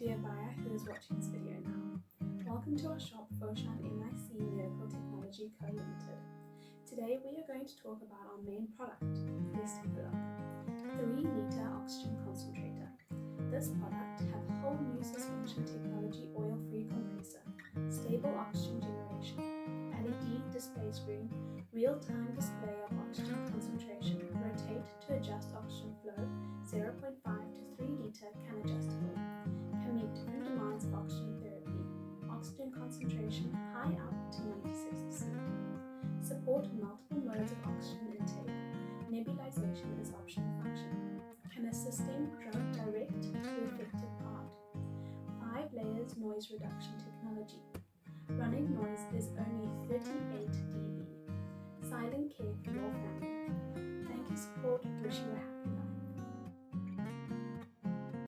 dear buyer who is watching this video now. Welcome to our shop Foshan MIC Miracle Technology Co Limited. Today we are going to talk about our main product. Please take a look. 3-liter oxygen concentrator. This product has whole new suspension technology oil-free compressor, stable oxygen generation, LED display screen, real-time display of oxygen concentration, rotate to adjust oxygen flow, 0.5 to 3 liter can adjustable, can meet different demands of oxygen therapy, oxygen concentration high up to 96%, support multiple modes of oxygen intake, nebulization is optional function, can assisting drug direct to affected part, 5 layers noise reduction technology, running noise is only 38 dB, silent care for your family. Thank you support, wish you a happy